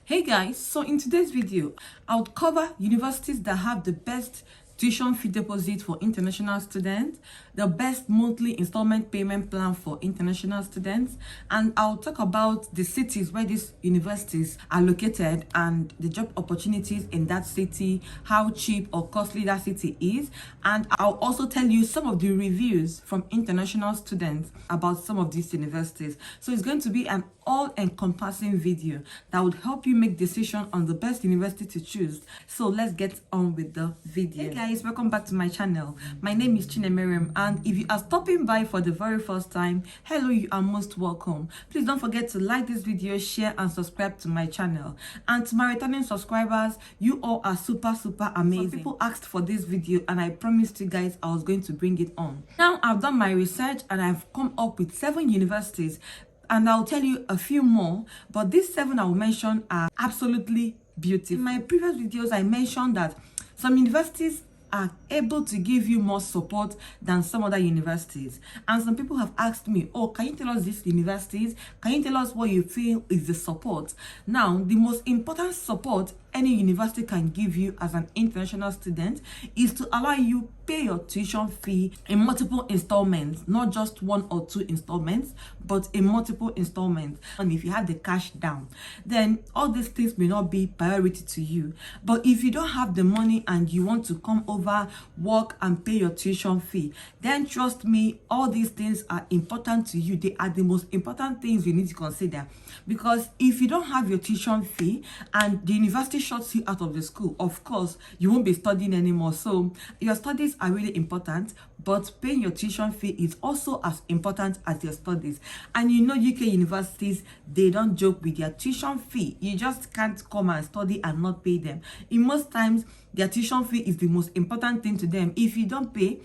Hey guys, so in today's video, I'll cover universities that have the best tuition fee deposit for international students, the best monthly installment payment plan for international students, and I'll talk about the cities where these universities are located and the job opportunities in that city, how cheap or costly that city is, and I'll also tell you some of the reviews from international students about some of these universities. So it's going to be an all-encompassing video that would help you make decision on the best university to choose. So let's get on with the video. Hey guys, welcome back to my channel. My name is Chinemeriam, and if you are stopping by for the very first time, hello, you are most welcome. Please don't forget to like this video, share and subscribe to my channel. And to my returning subscribers, you all are super amazing. Some people asked for this video and I promised you guys I was going to bring it on. Now I've done my research and I've come up with 7 universities, and I'll tell you a few more, but these 7 I will mention are absolutely beautiful. In my previous videos, I mentioned that some universities are able to give you more support than some other universities, and some people have asked me, oh, can you tell us these universities? Can you tell us what you feel is the support? Now, the most important support any university can give you as an international student is to allow you pay your tuition fee in multiple installments, not just 1 or 2 installments, but in multiple installments. And if you have the cash down, then all these things may not be priority to you. But if you don't have the money and you want to come over, work and pay your tuition fee, then trust me, all these things are important to you. They are the most important things you need to consider, because if you don't have your tuition fee and the university shuts you out of the school, of course you won't be studying anymore. So your studies are really important, but paying your tuition fee is also as important as your studies. And you know, UK universities, they don't joke with their tuition fee. You just can't come and study and not pay them. In most times, their tuition fee is the most important thing to them. If you don't pay,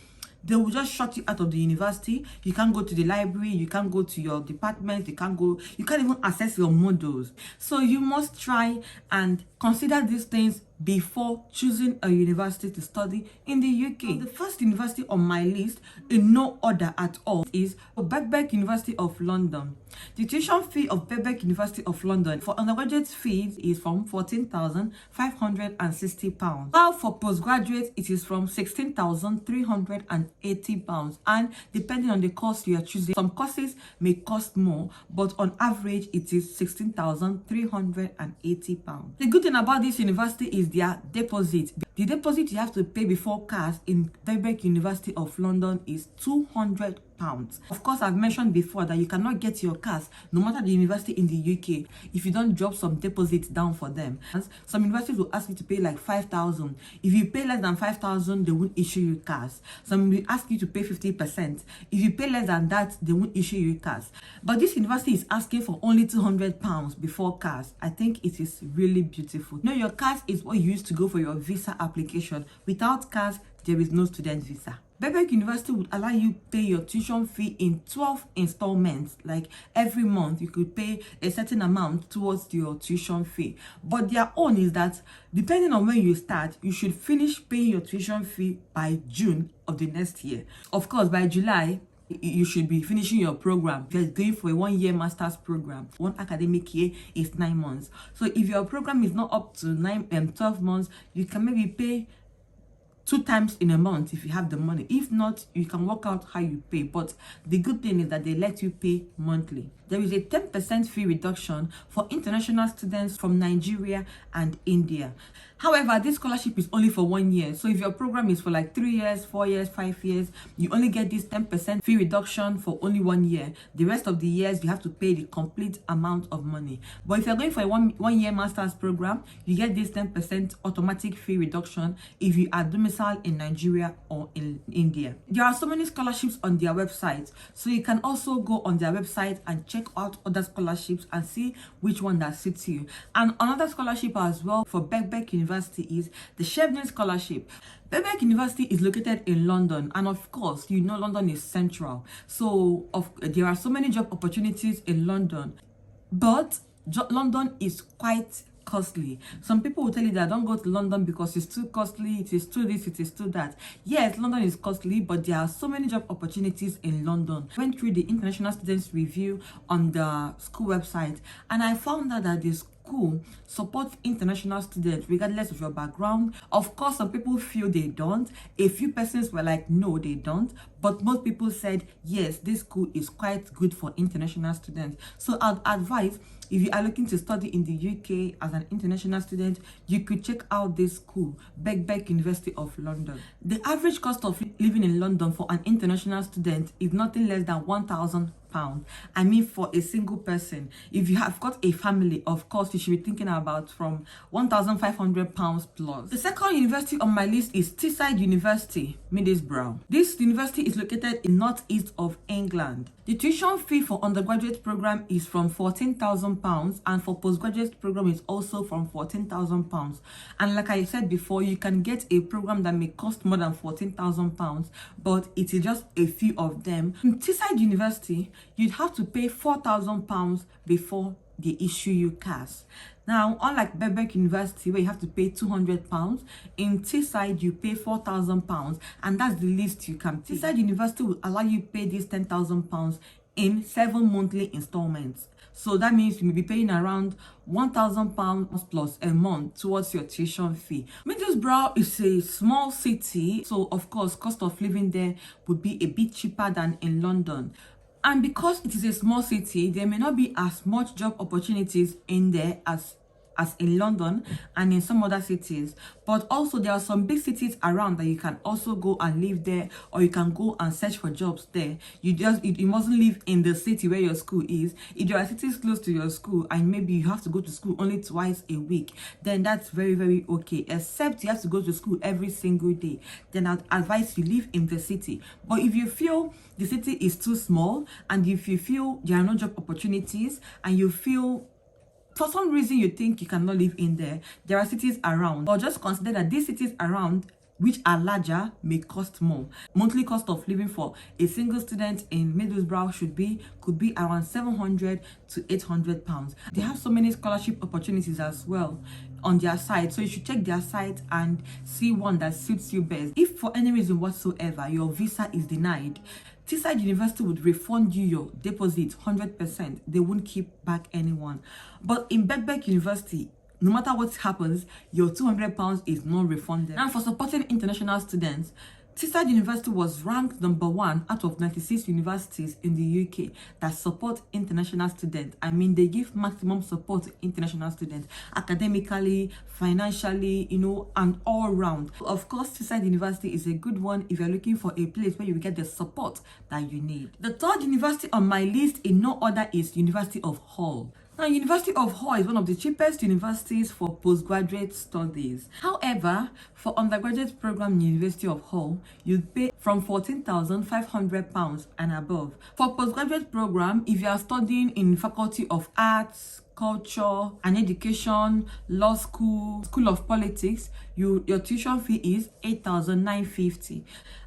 they will just shut you out of the university. You can't go to the library, you can't go to your department, you can't even access your modules. So you must try and consider these things before choosing a university to study in the UK. The first university on my list, in no order at all, is Birkbeck University of London. The tuition fee of Birkbeck University of London for undergraduate fees is from £14,560, while for postgraduate it is from £16,380. And depending on the course you are choosing, some courses may cost more, but on average it is £16,380. The good thing about this university is their deposit. The deposit you have to pay before CAS in Birkbeck University of London is £200. Of course, I've mentioned before that you cannot get your CAS no matter the university in the UK if you don't drop some deposits down for them. Some universities will ask you to pay like 5,000. If you pay less than 5,000, they won't issue you CAS. Some will ask you to pay 50%. If you pay less than that, they won't issue you CAS. But this university is asking for only £200 before CAS. I think it is really beautiful. Now, your CAS is what you use to go for your visa application. Without CAS, there is no student visa. Birkbeck University would allow you pay your tuition fee in 12 installments. Like every month, you could pay a certain amount towards your tuition fee. But their own is that depending on when you start, you should finish paying your tuition fee by June of the next year. Of course, by July, you should be finishing your program. If you're going for a 1-year master's program, 1 academic year is 9 months. So if your program is not up to 12 months, you can maybe pay 2 times in a month if you have the money. If not, you can work out how you pay. But the good thing is that they let you pay monthly. There is a 10% fee reduction for international students from Nigeria and India. However, this scholarship is only for 1 year. So if your program is for like 3 years, 4 years, 5 years, you only get this 10% fee reduction for only 1 year. The rest of the years, you have to pay the complete amount of money. But if you're going for a one-year master's program, you get this 10% automatic fee reduction if you are domiciled in Nigeria or in India. There are so many scholarships on their website. So you can also go on their website and check out other scholarships and see which one that suits you. And another scholarship as well for Birkbeck University is the Chevening Scholarship. Birkbeck University is located in London, and of course, you know London is central. So there are so many job opportunities in London, but London is quite costly. Some people will tell you that don't go to London because it's too costly, it is too this, it is too that. Yes, London is costly, but there are so many job opportunities in London. I went through the International Students Review on the school website, and I found out that the school supports international students regardless of your background. Of course, some people feel they don't. A few persons were like, no, they don't. But most people said, yes, this school is quite good for international students. So I'd advise, if you are looking to study in the UK as an international student, you could check out this school, Birkbeck University of London. The average cost of living in London for an international student is nothing less than £1,000. I mean, for a single person. If you have got a family, of course, you should be thinking about from £1,500 plus. The second university on my list is Teesside University, Middlesbrough. This university is located in northeast of England. The tuition fee for undergraduate program is from £14,000 and for postgraduate program is also from £14,000. And like I said before, you can get a program that may cost more than £14,000, but it is just a few of them. In Teesside University, you'd have to pay £4,000 before they issue UCAS. Now, unlike Birkbeck University, where you have to pay £200, in Teesside you pay £4,000, and that's the least you can pay. Teesside University will allow you to pay this £10,000 in 7 monthly installments. So that means you may be paying around £1,000 plus a month towards your tuition fee. Middlesbrough is a small city, so of course, cost of living there would be a bit cheaper than in London. And because it is a small city, there may not be as much job opportunities in there as in London and in some other cities. But also there are some big cities around that you can also go and live there, or you can go and search for jobs there. You mustn't live in the city where your school is. If there are cities close to your school and maybe you have to go to school only twice a week, then that's very, very okay. Except you have to go to school every single day, then I'd advise you live in the city. But if you feel the city is too small, and if you feel there are no job opportunities, and you feel for some reason you think you cannot live in there are cities around, or just consider that these cities around which are larger may cost more. Monthly cost of living for a single student in Middlesbrough could be around £700 to £800. They have so many scholarship opportunities as well on their site, so you should check their site and see one that suits you best. If for any reason whatsoever your visa is denied, Teesside University would refund you your deposit 100%. They won't keep back anyone. But in Birkbeck University, no matter what happens, your £200 is not refunded. And for supporting international students, Teesside University was ranked number 1 out of 96 universities in the UK that support international students. I mean, they give maximum support to international students, academically, financially, and all round. Of course, Teesside University is a good one if you're looking for a place where you will get the support that you need. The third university on my list in no order is University of Hull. Now, University of Hull is one of the cheapest universities for postgraduate studies. However, for undergraduate program in University of Hull, you'd pay from £14,500 and above. For postgraduate program, if you are studying in Faculty of Arts, Culture and Education, Law School, School of Politics, your tuition fee is £8,950,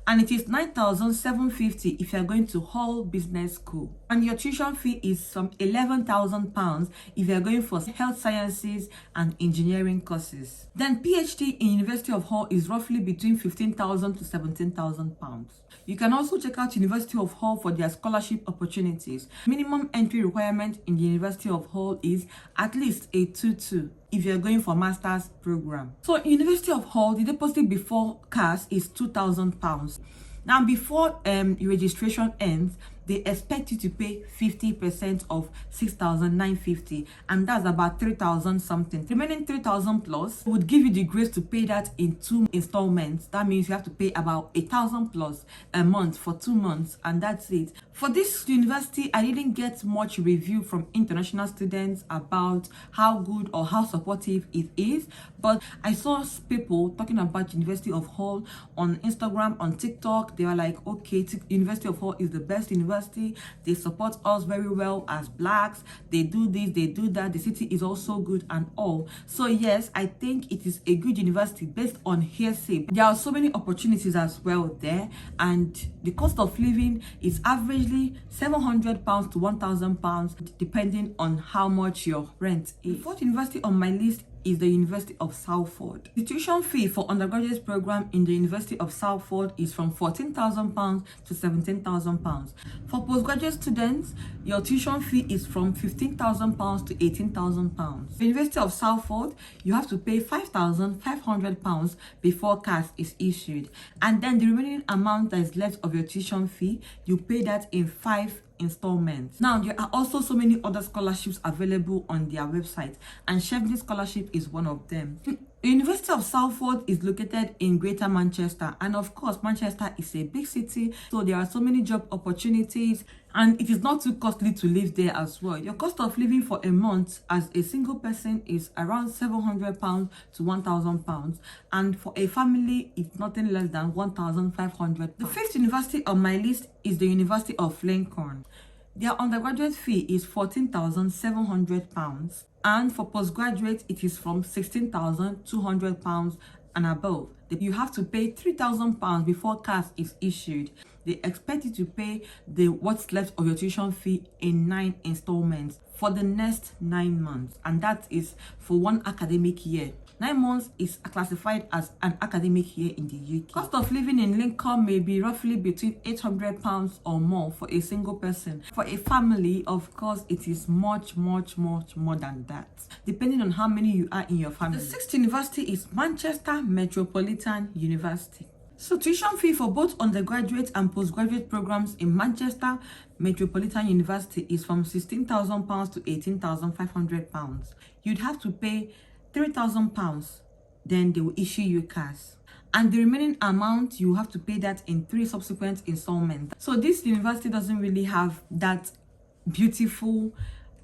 and it is £9,750 if you are going to Hull Business School. And your tuition fee is some £11,000 if you are going for health sciences and engineering courses. Then PhD in University of Hull is roughly between £15,000 to £17,000. You can also check out University of Hull for their scholarship opportunities. Minimum entry requirement in the University of Hull is at least a 2-2 if you're going for master's program. So University of Hull, the deposit before CAS is £2,000. Now, before your registration ends, they expect you to pay 50% of £6,950, and that's about £3,000 something. Remaining £3,000 plus would give you the grace to pay that in 2 installments. That means you have to pay about £1,000 plus a month for 2 months, and that's it. For this university, I didn't get much review from international students about how good or how supportive it is, but I saw people talking about University of Hull on Instagram, on TikTok. They were like, okay, University of Hull is the best university. They support us very well as blacks. They do this, they do that. The city is also good and all. So yes, I think it is a good university based on hearsay. There are so many opportunities as well there, and the cost of living is averagely £700 to £1,000 depending on how much your rent is. The fourth university on my list is the University of Salford. The tuition fee for undergraduate program in the University of Salford is from £14,000 to £17,000. For postgraduate students, your tuition fee is from £15,000 to £18,000. The University of Salford, you have to pay £5,500 before CAS is issued, and then the remaining amount that is left of your tuition fee, you pay that in 5 installments. Now, there are also so many other scholarships available on their website, and Chevron scholarship is one of them. The University of Salford is located in Greater Manchester, and of course Manchester is a big city, so there are so many job opportunities, and it is not too costly to live there as well. Your cost of living for a month as a single person is around £700 to £1,000, and for a family it's nothing less than £1,500. The fifth university on my list is the University of Lincoln. Their undergraduate fee is £14,700, and for postgraduate it is from £16,200 and above. You have to pay £3,000 before CAS is issued. They expect you to pay what's left of your tuition fee in 9 installments for the next 9 months, and that is for 1 academic year. 9 months is classified as an academic year in the UK. Cost of living in Lincoln may be roughly between £800 or more for a single person. For a family, of course, it is much more than that, depending on how many you are in your family. The sixth university is Manchester Metropolitan University. So tuition fee for both undergraduate and postgraduate programs in Manchester Metropolitan University is from £16,000 to £18,500. You'd have to pay £3,000, then they will issue UCAS, and the remaining amount you have to pay that in 3 subsequent installments. So this university doesn't really have that beautiful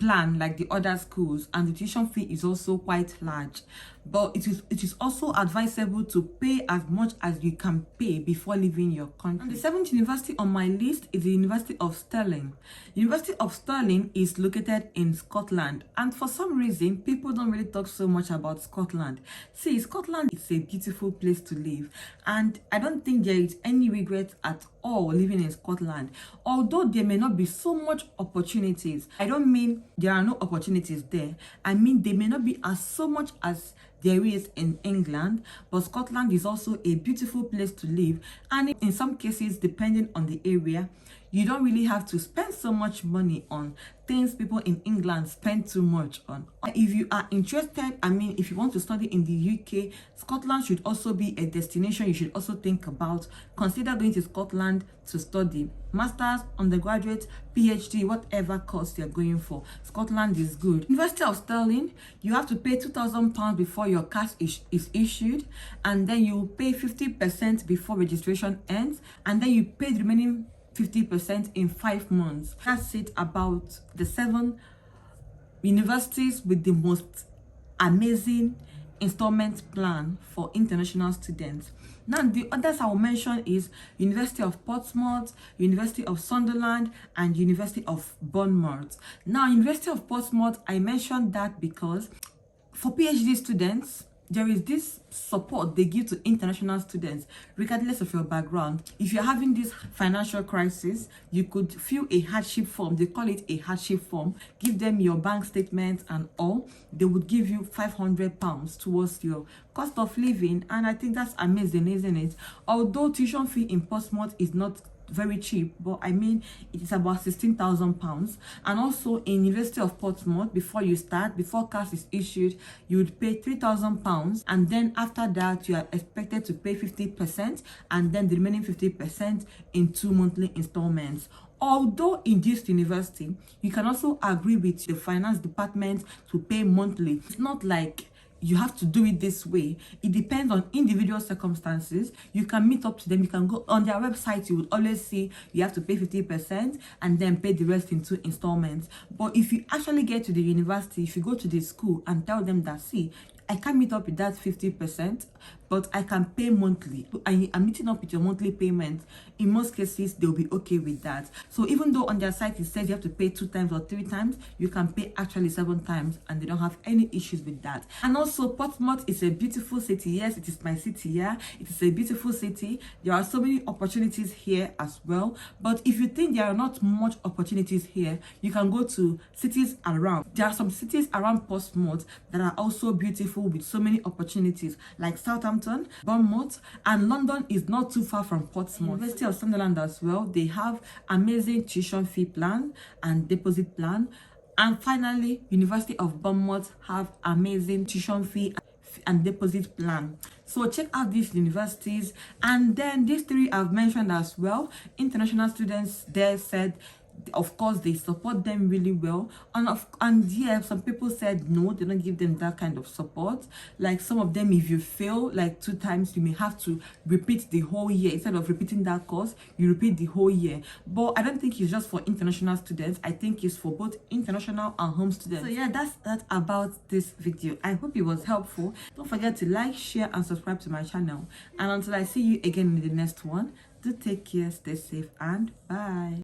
plan like the other schools, and the tuition fee is also quite large, but it is also advisable to pay as much as you can pay before leaving your country. And the 7th university on my list is the University of Stirling. University of Stirling is located in Scotland, and for some reason people don't really talk so much about Scotland. See, Scotland is a beautiful place to live, and I don't think there is any regret at all living in Scotland. Although there may not be so much opportunities, I don't mean there are no opportunities there, I mean they may not be as so much as there is in England, but Scotland is also a beautiful place to live, and in some cases, depending on the area, you don't really have to spend so much money on things people in England spend too much on. If you are interested, if you want to study in the UK, Scotland should also be a destination you should also think about. Consider going to Scotland to study. Masters, undergraduate, PhD, whatever course you're going for, Scotland is good. University of Stirling, you have to pay £2,000 before your CAS is issued, and then you pay 50% before registration ends, and then you pay the remaining 50% in 5 months. That's it about the 7 universities with the most amazing installment plan for international students. Now, the others I will mention is University of Portsmouth, University of Sunderland, and University of Bournemouth. Now, University of Portsmouth, I mentioned that because for PhD students, there is this support they give to international students regardless of your background. If you're having this financial crisis, you could fill a hardship form. They call it a hardship form. Give them your bank statements and all. They would give you £500 towards your cost of living, and I think that's amazing, isn't it? Although tuition fee in Portsmouth is not very cheap, but it is about £16,000. And also in University of Portsmouth, before CAS is issued, you would pay £3,000, and then after that you are expected to pay 50%, and then the remaining 50% in 2 monthly installments. Although in this university, you can also agree with the finance department to pay monthly. It's not like you have to do it this way. It depends on individual circumstances. You can meet up to them. You can go on their website. You will always see you have to pay 50% and then pay the rest in 2 installments. But if you actually get to the university, if you go to the school and tell them that, see, I can't meet up with that 50%, but I can pay monthly. I'm meeting up with your monthly payment. In most cases, they'll be okay with that. So even though on their site it says you have to pay 2 times or 3 times, you can pay actually 7 times, and they don't have any issues with that. And also, Portsmouth is a beautiful city. Yes, it is my city. Yeah, it is a beautiful city. There are so many opportunities here as well. But if you think there are not much opportunities here, you can go to cities around. There are some cities around Portsmouth that are also beautiful with so many opportunities, like Southampton, Bournemouth, and London is not too far from Portsmouth. University of Sunderland as well, they have amazing tuition fee plan and deposit plan. And finally, University of Bournemouth have amazing tuition fee and deposit plan. So check out these universities. And then these 3 I've mentioned as well. International students there said, of course, they support them really well, and yeah, some people said no, they don't give them that kind of support. Like some of them, if you fail like 2 times, you may have to repeat the whole year. Instead of repeating that course, you repeat the whole year. But I don't think it's just for international students. I think it's for both international and home students. So yeah, that's that about this video. I hope it was helpful. Don't forget to like, share, and subscribe to my channel. And until I see you again in the next one, do take care, stay safe, and bye.